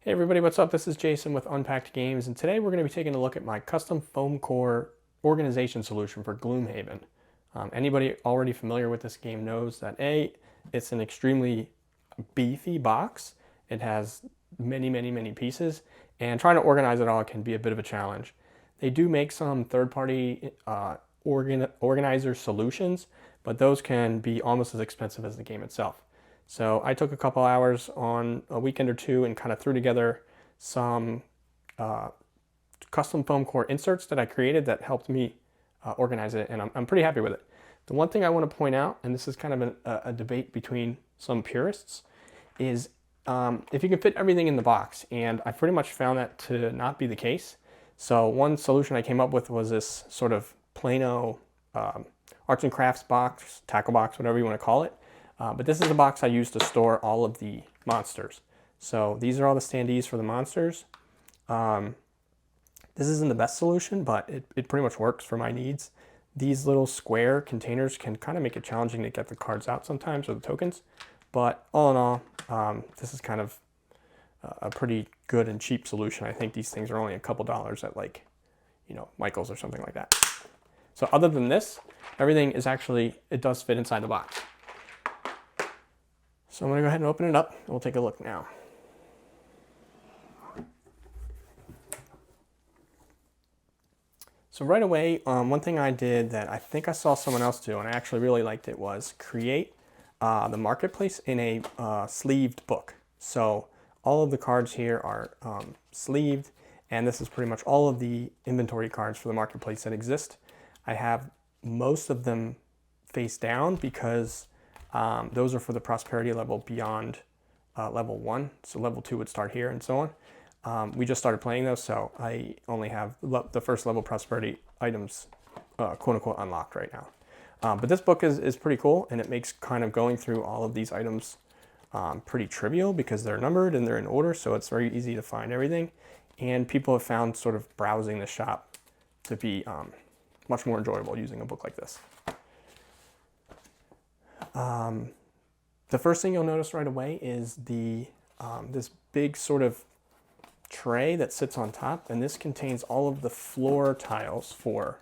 Hey everybody, what's up? This is Jason with Unpacked Games, and today we're going to be taking a look at my custom Foamcore organization solution for Gloomhaven. Anybody already familiar with this game knows that it's an extremely beefy box. It has many pieces, and trying to organize it all can be a bit of a challenge. They do make some third-party organizer solutions, but those can be almost as expensive as the game itself. So I took a couple hours on a weekend or two and kind of threw together some custom Foamcore inserts that I created that helped me organize it, and I'm pretty happy with it. The one thing I want to point out, and this is kind of a debate between some purists, is if you can fit everything in the box, and I pretty much found that to not be the case. So one solution I came up with was this sort of Plano arts and crafts box, tackle box, whatever you want to call it. But this is a box I use to store all of the monsters. So these are all the standees for the monsters. This isn't the best solution, but it pretty much works for my needs. These little square containers can kind of make it challenging to get the cards out sometimes, or the tokens. But all in all, this is kind of a pretty good and cheap solution. I think these things are only a couple dollars at, like, Michael's or something like that. So other than this, everything is actually, it does fit inside the box. So I'm going to go ahead and open it up, and we'll take a look now. So right away, one thing I did that I think I saw someone else do, and I actually really liked it, was create the marketplace in a sleeved book. So all of the cards here are sleeved, and this is pretty much all of the inventory cards for the marketplace that exist. I have most of them face down because those are for the prosperity level beyond level 1. So level 2 would start here and so on. We just started playing those, so I only have the first level prosperity items quote unquote unlocked right now. But this book is pretty cool, and it makes kind of going through all of these items pretty trivial because they're numbered and they're in order, so it's very easy to find everything. And people have found sort of browsing the shop to be much more enjoyable using a book like this. The first thing you'll notice right away is this big sort of tray that sits on top, and this contains all of the floor tiles for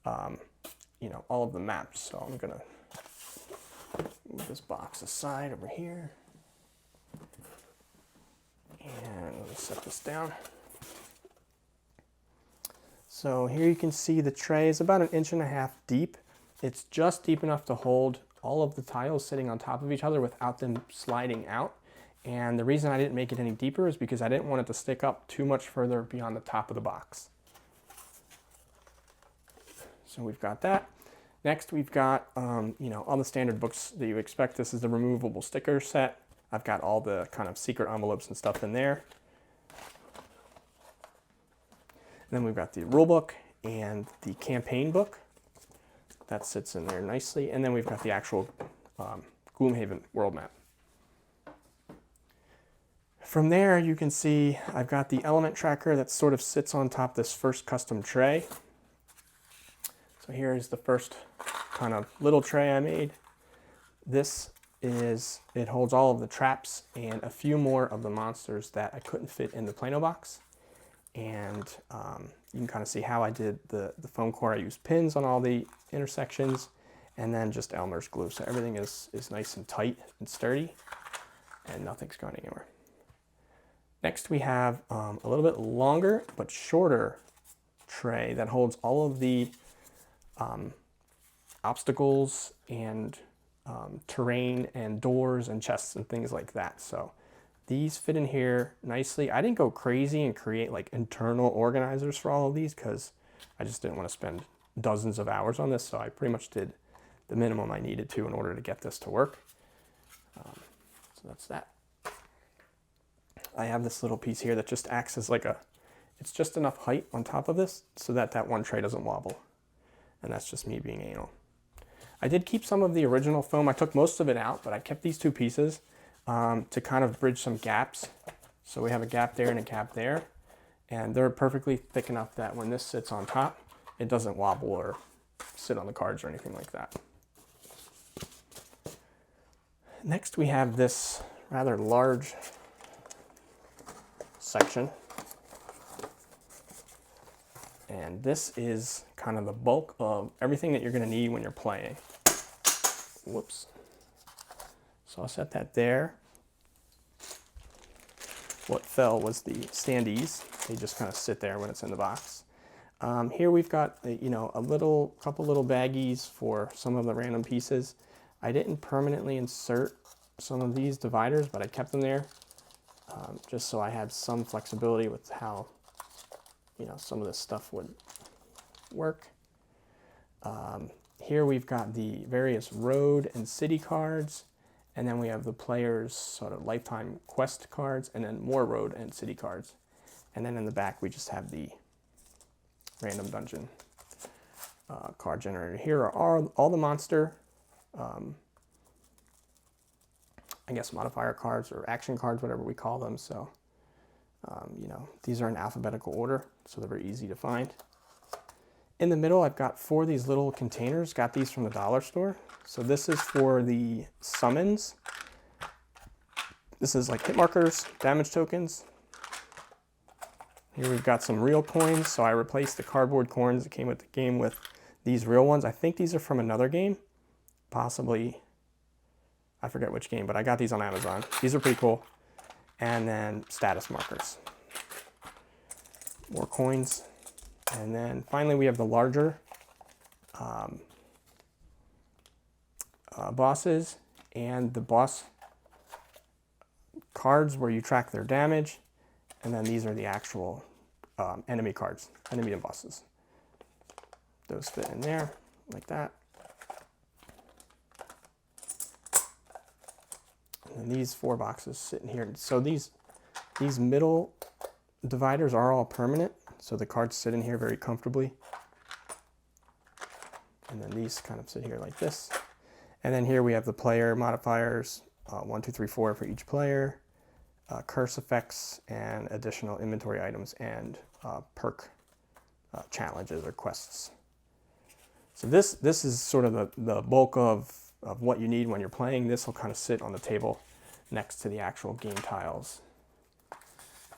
all of the maps. So I'm gonna move this box aside over here, and let me set this down. So here you can see the tray is about 1.5 inches deep. It's just deep enough to hold all of the tiles sitting on top of each other without them sliding out. And the reason I didn't make it any deeper is because I didn't want it to stick up too much further beyond the top of the box. So we've got that. Next we've got all the standard books that you expect. This is the removable sticker set. I've got all the kind of secret envelopes and stuff in there. And then we've got the rule book and the campaign book. That sits in there nicely. And then we've got the actual Gloomhaven world map. From there, you can see I've got the element tracker that sort of sits on top of this first custom tray. So here's the first kind of little tray I made. It holds all of the traps and a few more of the monsters that I couldn't fit in the Plano box. And you can kind of see how I did the Foamcore. I used pins on all the intersections, and then just Elmer's glue. So everything is nice and tight and sturdy, and nothing's going anywhere. Next we have a little bit longer but shorter tray that holds all of the obstacles and terrain and doors and chests and things like that. So these fit in here nicely. I didn't go crazy and create like internal organizers for all of these because I just didn't want to spend dozens of hours on this. So I pretty much did the minimum I needed to in order to get this to work. So that's that. I have this little piece here that just acts as like it's just enough height on top of this so that that one tray doesn't wobble. And that's just me being anal. I did keep some of the original foam. I took most of it out, but I kept these two pieces to kind of bridge some gaps. So we have a gap there and a gap there, and they're perfectly thick enough that when this sits on top, it doesn't wobble or sit on the cards or anything like that. Next we have this rather large section. And this is kind of the bulk of everything that you're going to need when you're playing. Whoops. So I'll set that there. What fell was the standees. They just kind of sit there when it's in the box. Here we've got a couple little baggies for some of the random pieces. I didn't permanently insert some of these dividers, but I kept them there just so I had some flexibility with how some of this stuff would work. Here we've got the various road and city cards, and then we have the players' sort of lifetime quest cards, and then more road and city cards. And then in the back we just have the random dungeon card generator. Here are all the monster, I guess, modifier cards or action cards, whatever we call them. So, these are in alphabetical order, so they're very easy to find. In the middle, I've got 4 of these little containers. Got these from the dollar store. So this is for the summons. This is like hit markers, damage tokens. Here we've got some real coins. So I replaced the cardboard coins that came with the game with these real ones. I think these are from another game, possibly. I forget which game, but I got these on Amazon. These are pretty cool. And then status markers. More coins. And then finally we have the larger bosses and the boss cards where you track their damage. And then these are the actual enemy cards, enemy and bosses. Those fit in there like that. And these 4 boxes sit in here. So these middle dividers are all permanent. So the cards sit in here very comfortably. And then these kind of sit here like this. And then here we have the player modifiers, 1, 2, 3, 4 for each player, curse effects, and additional inventory items, and perk challenges or quests. So this is sort of the bulk of what you need when you're playing. This will kind of sit on the table next to the actual game tiles.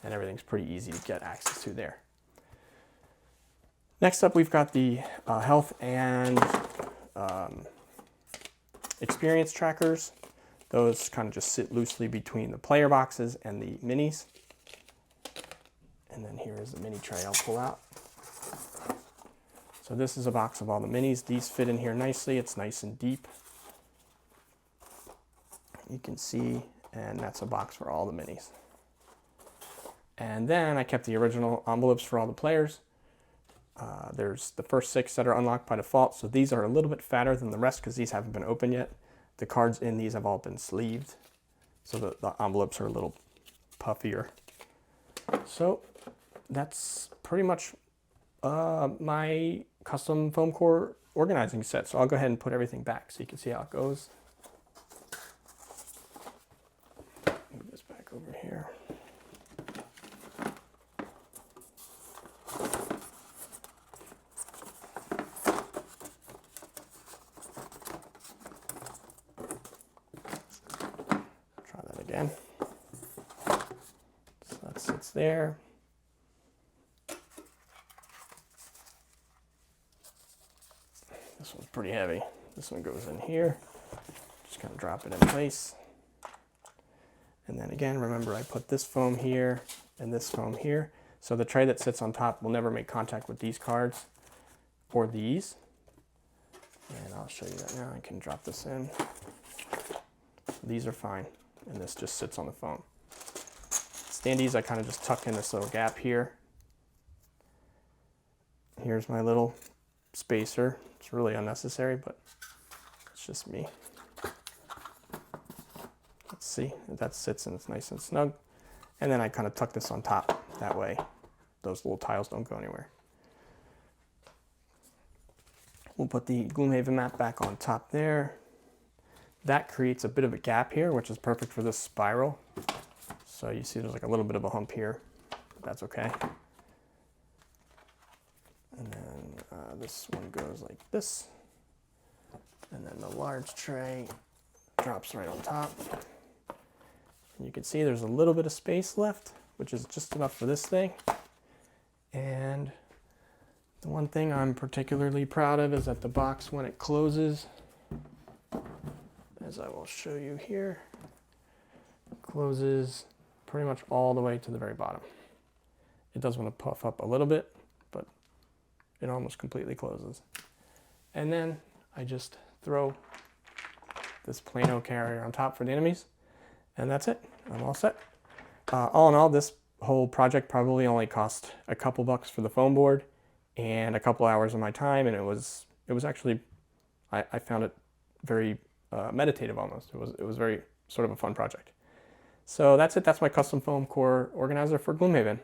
And everything's pretty easy to get access to there. Next up, we've got the health and experience trackers. Those kind of just sit loosely between the player boxes and the minis. And then here is the mini tray I'll pull out. So this is a box of all the minis. These fit in here nicely. It's nice and deep. You can see, and that's a box for all the minis. And then I kept the original envelopes for all the players. There's the first 6 that are unlocked by default. So these are a little bit fatter than the rest because these haven't been opened yet. The cards in these have all been sleeved. So the envelopes are a little puffier. So that's pretty much my custom Foamcore organizing set. So I'll go ahead and put everything back so you can see how it goes. Move this back over here. Try that again. So that sits there. This one's pretty heavy. This one goes in here. Just kind of drop it in place. And then again, remember I put this foam here and this foam here. So the tray that sits on top will never make contact with these cards or these. And I'll show you that now. I can drop this in. These are fine. And this just sits on the foam. Standees, I kind of just tuck in this little gap here. Here's my little spacer. It's really unnecessary, but it's just me. Let's see, that sits and it's nice and snug. And then I kind of tuck this on top. That way those little tiles don't go anywhere. We'll put the Gloomhaven map back on top there. That creates a bit of a gap here, which is perfect for this spiral. So you see there's like a little bit of a hump here, but that's okay. And then this one goes like this. And then the large tray drops right on top. And you can see there's a little bit of space left, which is just enough for this thing. And the one thing I'm particularly proud of is that the box, when it closes, as I will show you here, closes pretty much all the way to the very bottom. It does want to puff up a little bit, but it almost completely closes. And then I just throw this Plano carrier on top for the enemies, and that's it. I'm all set. All in all, this whole project probably only cost a couple bucks for the foam board and a couple hours of my time, and it was actually, I found it very meditative almost. It was very sort of a fun project. So that's it. That's my custom foam core organizer for Gloomhaven.